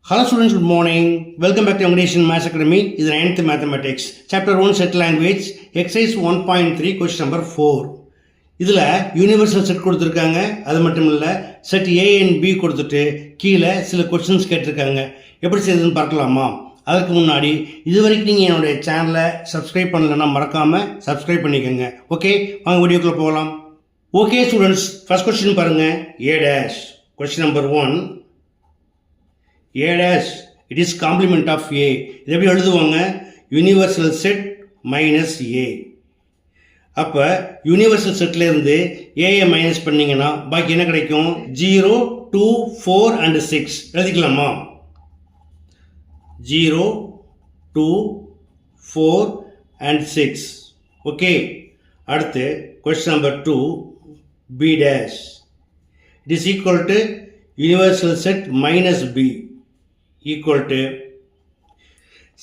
Hello students, good morning. Welcome back to English Maths Academy. This is 9th Mathematics. Chapter 1 Set Language. Exercise 1.3 question number 4. இதில் universal set கொடுத்துருக்காங்க. அது மட்டும் இல்லை set A and B கொடுத்துட்டு கீழே சில questions கேட்டிருக்காங்க. எப்படி செய்யுதுன்னு பார்க்கலாமா? அதுக்கு முன்னாடி இது வரைக்கும் நீங்கள் என்னுடைய சேனலை சப்ஸ்கிரைப் பண்ணலைன்னா மறக்காமல் சப்ஸ்கிரைப் பண்ணிக்கோங்க. ஓகே, வாங்க வீடியோக்குள்ளே போகலாம். ஓகே ஸ்டூடெண்ட்ஸ், ஃபர்ஸ்ட் கொஸ்டின் பாருங்கள். A'. Question number 1. A dash, it is complement of A. இது எப்படி எழுதுவாங்க? Universal set minus A. அப்போ யூனிவர்சல் செட்டில் இருந்து ஏயை மைனஸ் பண்ணிங்கன்னா பாக்கி என்ன கிடைக்கும்? 0, 2, 4 and 6 எழுதிக்கலாமா? 0, 2, 4 and 6. ஓகே, அடுத்து question number 2. B dash, it is equal to universal set minus B equal to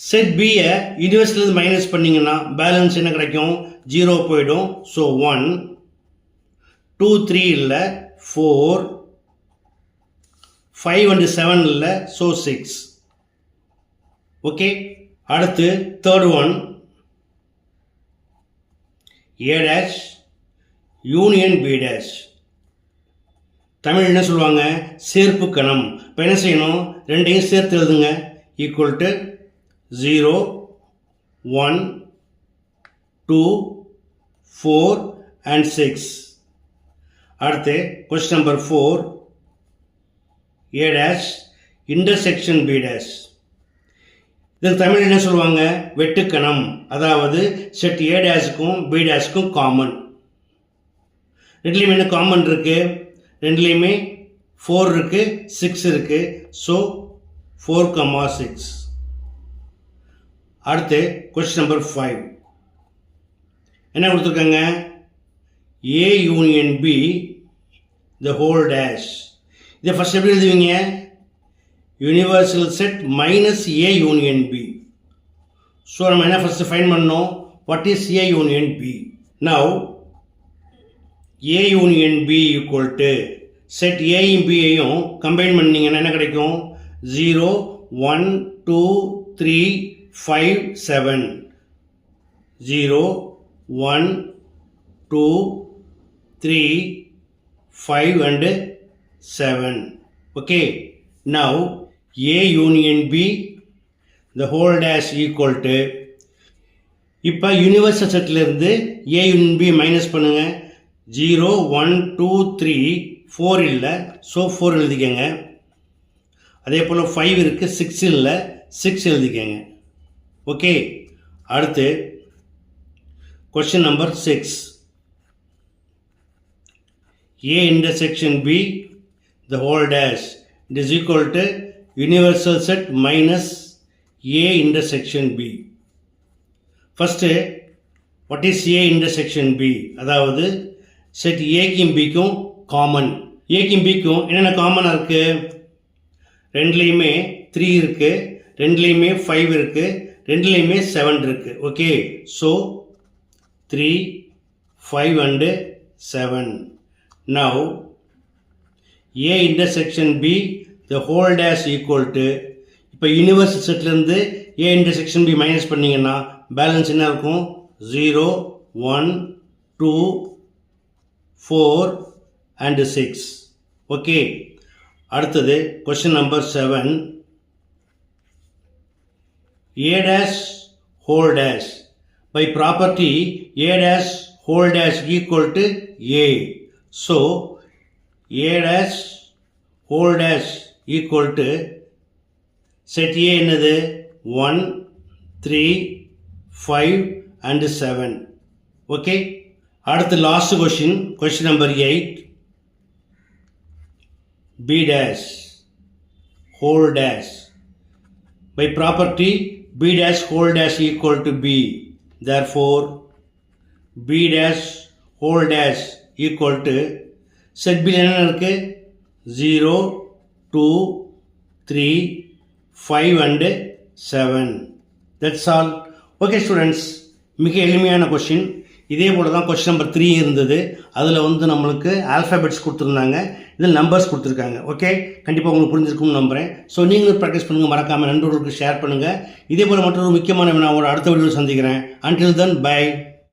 set B universal minus பண்ணிங்கன்னா பேலன்ஸ் என்ன கிடைக்கும்? 0 போயிடும். ஸோ 1, 2, 3 இல்லை, 4, 5 and 7 இல்லை, ஸோ 6. ஓகே, அடுத்து third one. A dash union B dash. Tamil என்ன சொல்லுவாங்க? சேர்ப்பு கணம். இப்போ என்ன செய்யணும்? ரெண்டையும் சேர்த்து எழுதுங்க. Equal to 0, 1, 2, 4 and 6. அடுத்து question number 4. A dash intersection B dash. இதுக்கு தமிழ் என்ன சொல்லுவாங்க? வெட்டுக்கணம். அதாவது செட் A டேஷுக்கும் B டேஷுக்கும் காமன். ரெண்டுலேயுமே என்ன காமன் இருக்கு? ரெண்டுலேயுமே 4 இருக்கு, 6 இருக்கு. ஸோ 4, 6. அடுத்து கொஸ்டின் நம்பர் 5. என்ன கொடுத்துருக்காங்க? A union B the whole dash. இதை ஃபர்ஸ்ட் எப்படி எழுதுவீங்க? Universal set minus A union B. So நம்ம என்ன ஃபர்ஸ்ட் ஃபைண்ட் பண்ணோம்? What is A union B? Now A union B equal to set ஏயும் பியையும் கம்பைன் பண்ணிங்கன்னா என்ன கிடைக்கும்? 0, 1, 2, 3, 5, 7. 0, 1, 2, 3, 5 and 7. Okay, now A union B the whole dash equal to, இப்போ universal settle இருந்து A union B மைனஸ் பண்ணுங்க. 0, 1, 2, 3, 4 இல்லை, ஸோ 4 எழுதிக்கங்க. அதே போல் 5 இருக்குது, 6 இல்லை, 6 எழுதிக்கங்க. ஓகே, அடுத்து question number 6. A intersection B the whole dash it is equal to universal set minus A intersection B. First what is A intersection B? அதாவது set ஏக்கும் பிக்கும் common. ஏக்கும் பிக்கும் என்னென்ன காமனாக இருக்குது? ரெண்டுலேயுமே 3 இருக்குது, ரெண்டுலேயுமே 5 இருக்குது, ரெண்டுலேயுமே 7 இருக்குது. Okay, so 3, 5 and 7. Now A intersection B the whole dash equal to, இப்போ யூனிவர்சல் செட்லேருந்து A இன்டர்செக்ஷன் B மைனஸ் பண்ணிங்கன்னா பேலன்ஸ் என்ன இருக்கும்? 0, 1, 2, 4 and 6. ஓகே, அடுத்தது question number 7. A dash whole dash by property A dash whole dash equal to A. So A dash whole dash equal to set A என்னது? 1, 3, 5 and 7. Okay, அடுத்து last question number 8. B dash whole dash by property B dash whole dash equal to B. Therefore B dash whole dash equal to set B என்ன இருக்கு? 0, 2, 3, 5 and 7. That's all. Okay students, மிக எளிமையான question. இதே போல் தான் question number 3 இருந்தது. அதில் நம்மளுக்கு alphabets கொடுத்துருந்தாங்க. இதில் நம்பர்ஸ் கொடுத்துருக்காங்க. ஓகே, கண்டிப்பாக உங்களுக்கு புரிஞ்சிருக்கும்னு நம்புகிறேன். ஸோ நீங்களும் ப்ராக்டிஸ் பண்ணுங்கள், மறக்காமல் நண்பர்களுக்கு ஷேர் பண்ணுங்கள். இதே போல் மற்றொரு முக்கியமான வினாவோட அடுத்த வீடியோவில் சந்திக்கிறேன். Until then, bye.